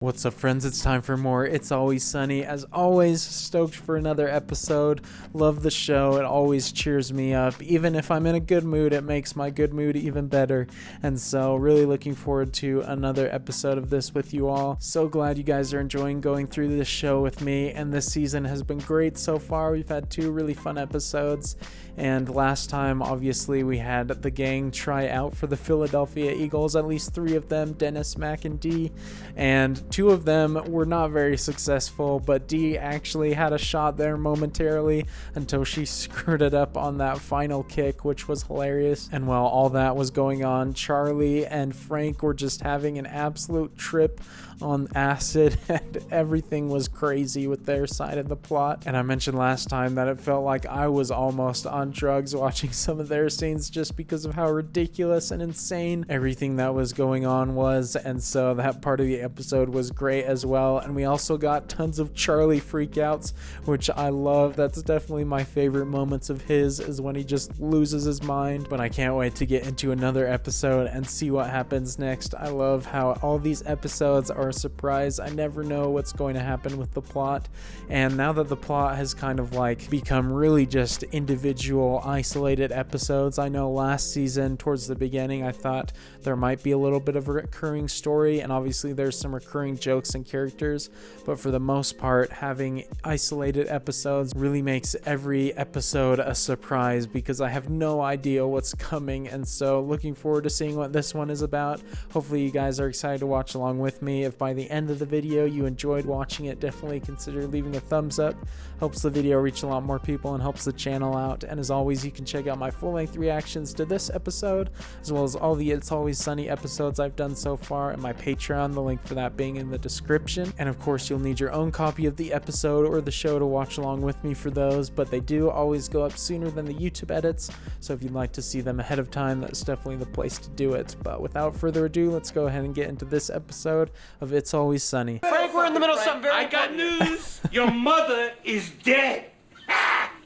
What's up, friends? It's time for more It's Always Sunny. As always, stoked for another episode. Love the show. It always cheers me up. Even if I'm in a good mood, it makes my good mood even better. And so, really looking forward to another episode of this with you all. So glad you guys are enjoying going through this show with me. And this season has been great so far. We've had 2 really fun episodes. And last time, obviously, we had the gang try out for the Philadelphia Eagles. At least 3 of them, Dennis, Mac, and Dee. And 2 of them were not very successful, but Dee actually had a shot there momentarily until she screwed it up on that final kick, which was hilarious. And while all that was going on, Charlie and Frank were just having an absolute trip on acid, and everything was crazy with their side of the plot. And I mentioned last time that it felt like I was almost on drugs watching some of their scenes just because of how ridiculous and insane everything that was going on was. And so that part of the episode was great as well. And we also got tons of Charlie freakouts, which I love. That's definitely my favorite moments of his, is when he just loses his mind. But I can't wait to get into another episode and see what happens next. I love how all these episodes are a surprise. I never know what's going to happen with the plot. And now that the plot has kind of like become really just individual isolated episodes, I know last season towards the beginning I thought there might be a little bit of a recurring story, and obviously there's some recurring jokes and characters, but for the most part having isolated episodes really makes every episode a surprise because I have no idea what's coming. And so looking forward to seeing what this one is about. Hopefully you guys are excited to watch along with me. If by the end of the video you enjoyed watching it, definitely consider leaving a thumbs up. Helps the video reach a lot more people and helps the channel out. And as always, you can check out my full-length reactions to this episode, as well as all the It's Always Sunny episodes I've done so far, and my Patreon, the link for that being in the description. And of course, you'll need your own copy of the episode or the show to watch along with me for those, but they do always go up sooner than the YouTube edits, so if you'd like to see them ahead of time, that's definitely the place to do it. But without further ado, let's go ahead and get into this episode of It's Always Sunny. Frank, we're in the middle of something very important. I got news. Your mother is dead.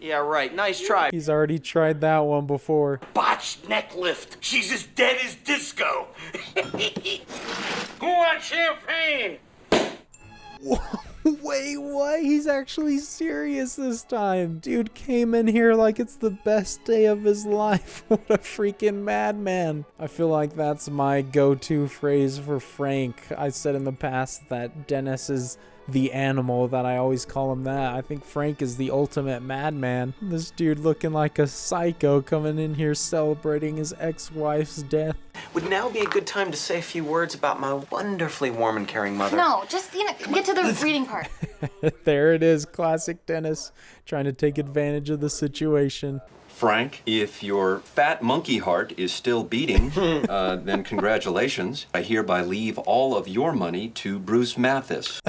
Yeah, right. Nice try. He's already tried that one before. Botched neck lift. She's as dead as disco. Who wants champagne? Wait, what? He's actually serious this time. Dude came in here like it's the best day of his life. What a freaking madman. I feel like that's my go-to phrase for Frank. I said in the past that Dennis is the animal, that I always call him that. I think Frank is the ultimate madman. This dude looking like a psycho coming in here celebrating his ex-wife's death. Would now be a good time to say a few words about my wonderfully warm and caring mother. No, just, get to the reading part. There it is, classic Dennis trying to take advantage of the situation. Frank, if your fat monkey heart is still beating, then congratulations. I hereby leave all of your money to Bruce Mathis.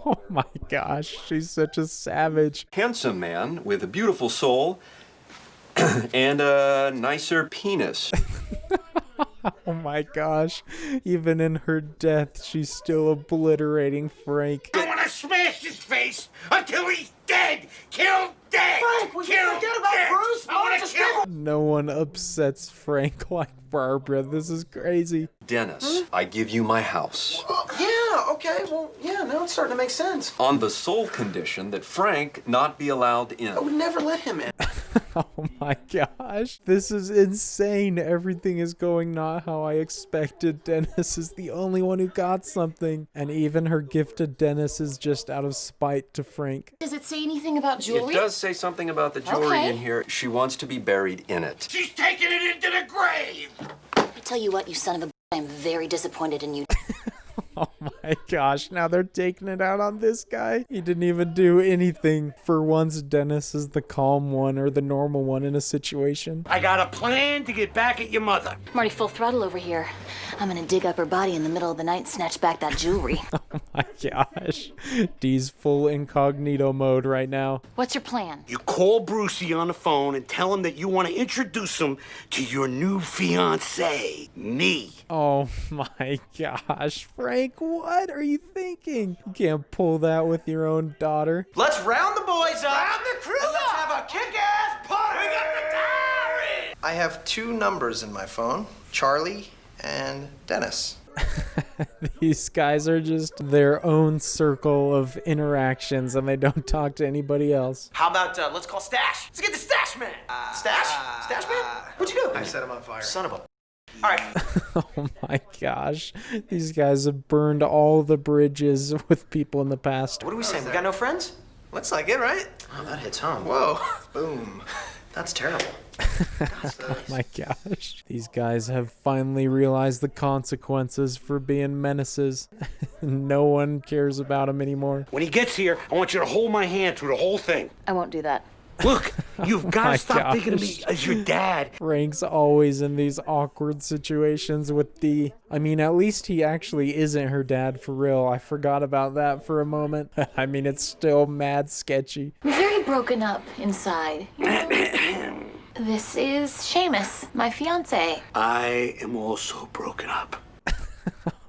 Oh my gosh, she's such a savage. Handsome man with a beautiful soul and a nicer penis. Oh my gosh, even in her death, she's still obliterating Frank. I want to smash his face until he's dead. Killed dead. Frank, we can forget about dead. Bruce. I want to kill him. No one upsets Frank like Barbara. This is crazy. Dennis, I give you my house. Yeah, okay. Well, yeah, now it's starting to make sense. On the sole condition that Frank not be allowed in. I would never let him in. Oh my gosh, this is insane. Everything is going not how I expected. Dennis is the only one who got something, and even her gift to Dennis is just out of spite to Frank. Does it say anything about jewelry? It does say something about the jewelry in here. She wants to be buried in it. She's taking it into the grave. I tell you what, you son of a b****, I am very disappointed in you. Oh my gosh, now they're taking it out on this guy. He didn't even do anything. For once, Dennis is the calm one or the normal one in a situation. I got a plan to get back at your mother. I'm already full throttle over here. I'm gonna dig up her body in the middle of the night and snatch back that jewelry. Oh my gosh. Dee's full incognito mode right now. What's your plan? You call Brucey on the phone and tell him that you want to introduce him to your new fiancée, me. Oh my gosh, Frank, what are you thinking? You can't pull that with your own daughter. Let's round the boys up. Round the crew and let's up. have a kick-ass party. We got the diary. I have 2 numbers in my phone, Charlie and Dennis. These guys are just their own circle of interactions and they don't talk to anybody else. How about let's call Stash? Let's get the Stash Man. Stash? Stash Man? What'd you do? I set him on fire. Son of a... All right. Oh my gosh. These guys have burned all the bridges with people in the past. What are we saying? We got no friends? Looks like it, right? Oh, that hits home. Whoa. Boom. That's terrible. Oh my gosh. These guys have finally realized the consequences for being menaces. No one cares about them anymore. When he gets here, I want you to hold my hand through the whole thing. I won't do that. Look, you've got my to stop thinking of me gosh. as your dad. Frank's always in these awkward situations with Dee. I mean, at least he actually isn't her dad for real. I forgot about that for a moment. I mean, it's still mad sketchy. I'm very broken up inside. This is Seamus, my fiance. I am also broken up.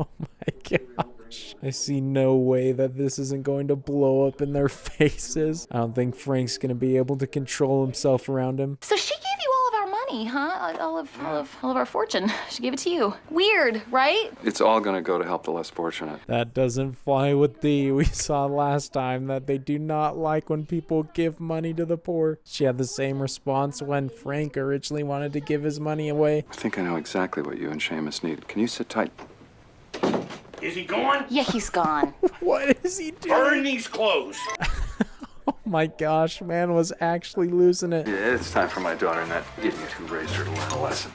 Oh my gosh. I see no way that this isn't going to blow up in their faces. I don't think Frank's going to be able to control himself around him. So she gave you all of our money, huh? All of our fortune. She gave it to you. Weird, right? It's all going to go to help the less fortunate. That doesn't fly with Dee. We saw last time that they do not like when people give money to the poor. She had the same response when Frank originally wanted to give his money away. I think I know exactly what you and Seamus need. Can you sit tight? Is he gone? Yeah, he's gone. What is he doing? Burn these clothes. Oh my gosh, man was actually losing it. Yeah, it's time for my daughter and that idiot who raised her to learn a lesson.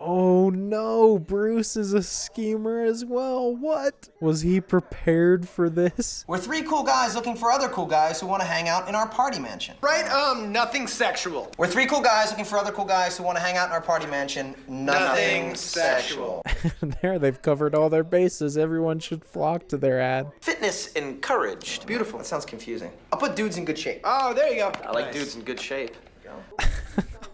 Oh no, Bruce is a schemer as well. What? Was he prepared for this? We're three cool guys looking for other cool guys who want to hang out in our party mansion. Right? Nothing sexual. We're three cool guys looking for other cool guys who want to hang out in our party mansion. Nothing sexual. There, they've covered all their bases. Everyone should flock to their ad. Fitness encouraged. Beautiful. That sounds confusing. I'll put dudes in good shape. Oh, there you go. I like Nice. dudes in good shape.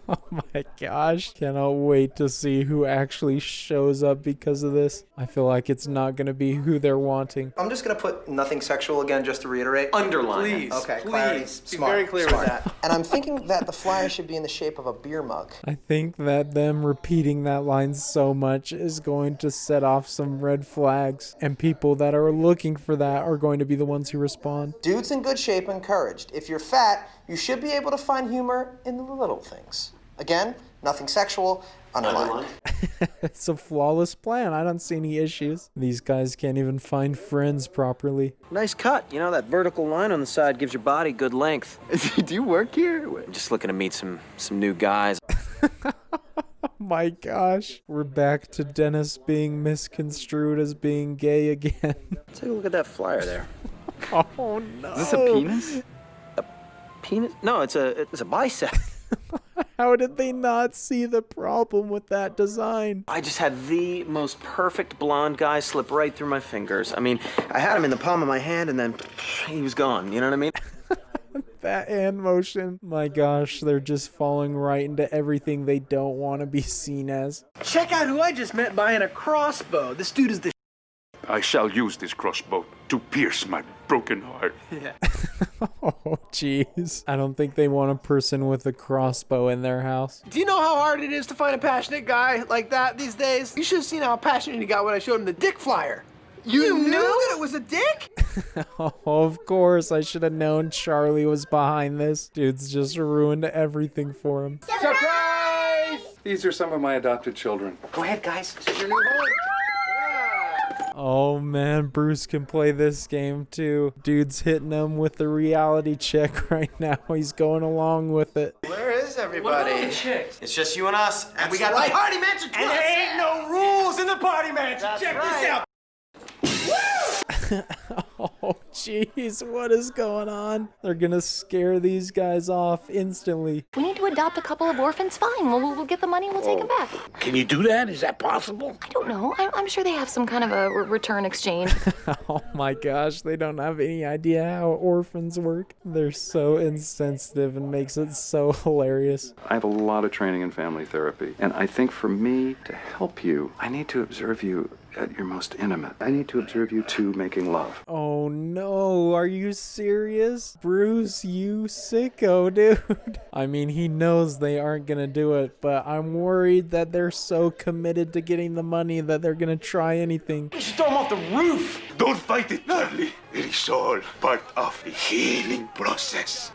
Oh my gosh. Cannot wait to see who actually shows up because of this. I feel like it's not going to be who they're wanting. I'm just gonna put nothing sexual again, just to reiterate. Underline. Please. Okay. Clarity. Be Smart. very clear Smart. with that. And I'm thinking that the flyer should be in the shape of a beer mug. I think that them repeating that line so much is going to set off some red flags. And people that are looking for that are going to be the ones who respond. Dudes in good shape encouraged. If you're fat, you should be able to find humor in the little things. Again, nothing sexual. Underlined. It's a flawless plan. I don't see any issues. These guys can't even find friends properly. Nice cut. You know, that vertical line on the side gives your body good length. Do you work here? I'm just looking to meet some new guys. My gosh. We're back to Dennis being misconstrued as being gay again. Take a look at that flyer there. Oh no. Is this a penis? Penis? No, it's a bicep. How did they not see the problem with that design? I just had the most perfect blonde guy slip right through my fingers. I mean, I had him in the palm of my hand and then he was gone. You know what I mean? That hand motion. My gosh, they're just falling right into everything they don't want to be seen as. Check out who I just met buying a crossbow. This dude is the I shall use this crossbow to pierce my broken heart. Oh, jeez. I don't think they want a person with a crossbow in their house. Do you know how hard it is to find a passionate guy like that these days? You should have seen how passionate he got when I showed him the dick flyer. You knew that it was a dick? Oh, of course. I should have known Charlie was behind this. Dude's just ruined everything for him. Surprise! These are some of my adopted children. Go ahead, guys. This is your new home. Oh man, Bruce can play this game too. Dude's hitting him with the reality check right now. He's going along with it. Where is everybody? It's just you and us, and we got right. the party mansion. And there ain't no rules in the party mansion. Check this out. Oh jeez, what is going on? They're gonna scare these guys off instantly. We need to adopt a couple of orphans. Fine, we'll get the money and we'll take them back. Can you do that? Is that possible? I don't know. I'm sure they have some kind of a return exchange. Oh my gosh, they don't have any idea how orphans work. They're so insensitive and makes it so hilarious. I have a lot of training in family therapy, and I think for me to help you, I need to observe you at your most intimate. I need to observe you two making love. Oh no, are you serious? Bruce, you sicko, dude. I mean, he knows they aren't gonna do it, but I'm worried that they're so committed to getting the money that they're gonna try anything. We should throw him off the roof. Don't fight it, Charlie. It is all part of the healing process.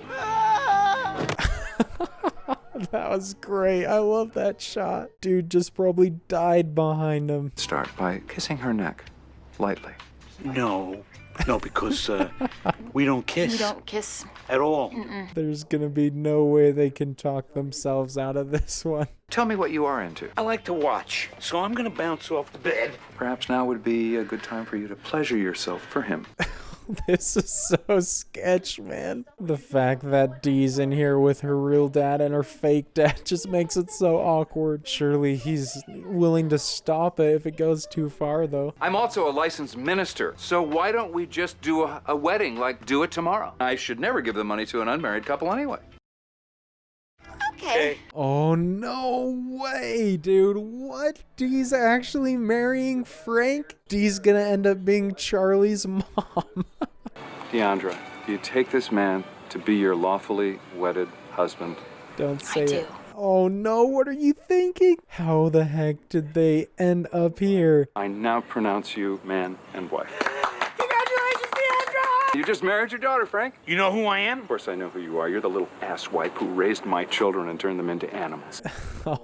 That was great. I love that shot. Dude just probably died behind him. Start by kissing her neck, lightly. No, because we don't kiss. You don't kiss. At all. There's gonna be no way they can talk themselves out of this one. Tell me what you are into. I like to watch, so I'm gonna bounce off the bed. Perhaps now would be a good time for you to pleasure yourself for him. This is so sketch, man. The fact that Dee's in here with her real dad and her fake dad just makes it so awkward. Surely he's willing to stop it if it goes too far, though. I'm also a licensed minister, so why don't we just do a wedding, like do it tomorrow? I should never give the money to an unmarried couple anyway. Okay. Oh, no way, dude. What? Dee's actually marrying Frank? Dee's gonna end up being Charlie's mom. Deandra, do you take this man to be your lawfully wedded husband? Don't say I do. it. Oh no, what are you thinking? How the heck did they end up here? I now pronounce you man and wife. Congratulations, Deandra! You just married your daughter, Frank. You know who I am? Of course I know who you are. You're the little asswipe who raised my children and turned them into animals.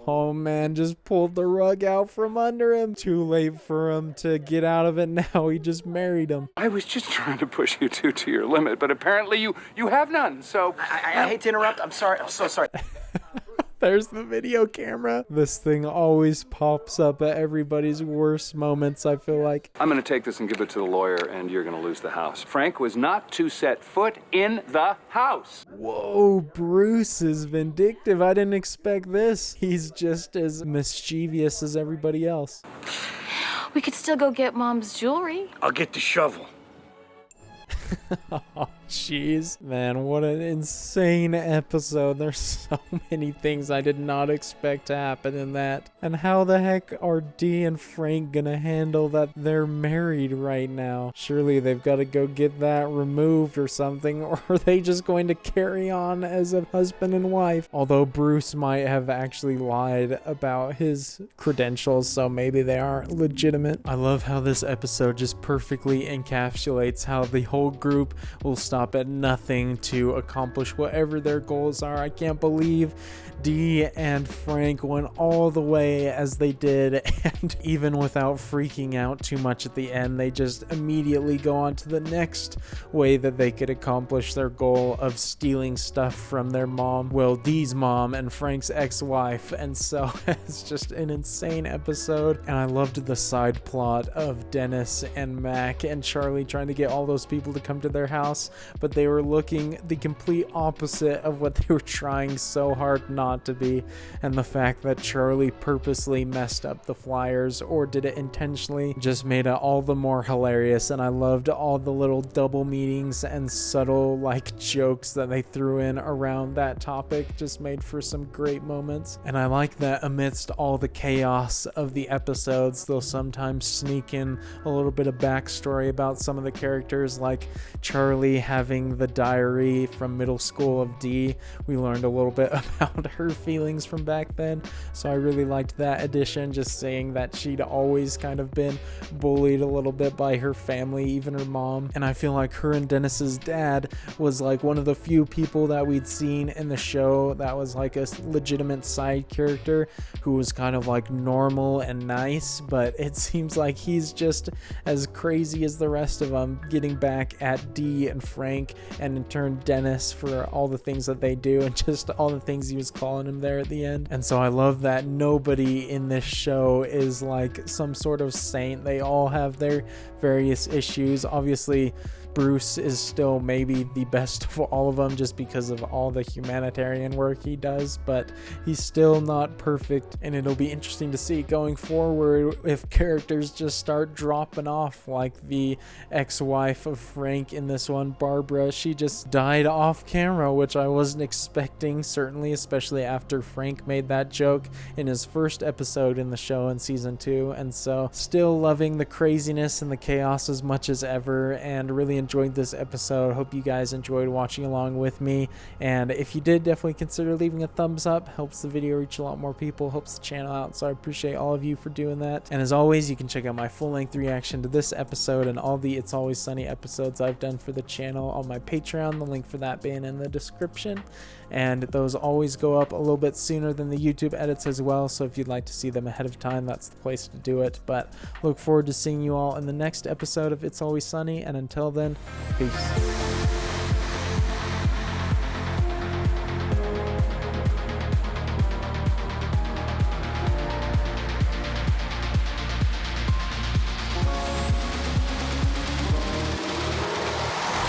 Oh man, just pulled the rug out from under him. Too late for him to get out of it now. He just married him. I was just trying to push you two to your limit, but apparently you have none, so... I hate to interrupt. I'm sorry. I'm so sorry. There's the video camera. This thing always pops up at everybody's worst moments, I feel like. I'm going to take this and give it to the lawyer, and you're going to lose the house. Frank was not to set foot in the house. Whoa, Bruce is vindictive. I didn't expect this. He's just as mischievous as everybody else. We could still go get Mom's jewelry. I'll get the shovel. Oh, jeez. Man, what an insane episode. There's so many things I did not expect to happen in that. And how the heck are Dee and Frank gonna handle that they're married right now? Surely they've got to go get that removed or something, or are they just going to carry on as a husband and wife? Although Bruce might have actually lied about his credentials, so maybe they aren't legitimate. I love how this episode just perfectly encapsulates how the whole group will stop at nothing to accomplish whatever their goals are. I can't believe Dee and Frank went all the way as they did, and even without freaking out too much at the end, they just immediately go on to the next way that they could accomplish their goal of stealing stuff from their mom. Well, Dee's mom and Frank's ex-wife. And so it's just an insane episode. And I loved the side plot of Dennis and Mac and Charlie trying to get all those people to come to their house, but they were looking the complete opposite of what they were trying so hard not to be. And the fact that Charlie purposely messed up the flyers or did it intentionally just made it all the more hilarious. And I loved all the little double meanings and subtle like jokes that they threw in around that topic. Just made for some great moments. And I like that amidst all the chaos of the episodes, they'll sometimes sneak in a little bit of backstory about some of the characters, like Charlie having the diary from middle school of Dee. We learned a little bit about her feelings from back then, so I really liked that addition, just saying that she'd always kind of been bullied a little bit by her family, even her mom. And I feel like her and Dennis's dad was like one of the few people that we'd seen in the show that was like a legitimate side character who was kind of like normal and nice, but it seems like he's just as crazy as the rest of them, getting back at Dee and Frank, and in turn Dennis for all the things that they do and just all the things he was calling him there at the end. And so I love that nobody in this show is like some sort of saint. They all have their various issues. Obviously Bruce is still maybe the best of all of them just because of all the humanitarian work he does, but he's still not perfect, and it'll be interesting to see going forward if characters just start dropping off, like the ex-wife of Frank in this one, Barbara. She just died off camera, which I wasn't expecting, certainly, especially after Frank made that joke in his first episode in the show in season 2. And so still loving the craziness and the chaos as much as ever, and really enjoyed this episode. Hope you guys enjoyed watching along with me, and if you did, definitely consider leaving a thumbs up. Helps the video reach a lot more people, helps the channel out, so I appreciate all of you for doing that. And as always, you can check out my full-length reaction to this episode and all the It's Always Sunny episodes I've done for the channel on my Patreon, the link for that being in the description. And those always go up a little bit sooner than the YouTube edits as well, so if you'd like to see them ahead of time, that's the place to do it. But look forward to seeing you all in the next episode of It's Always Sunny, and until then, peace.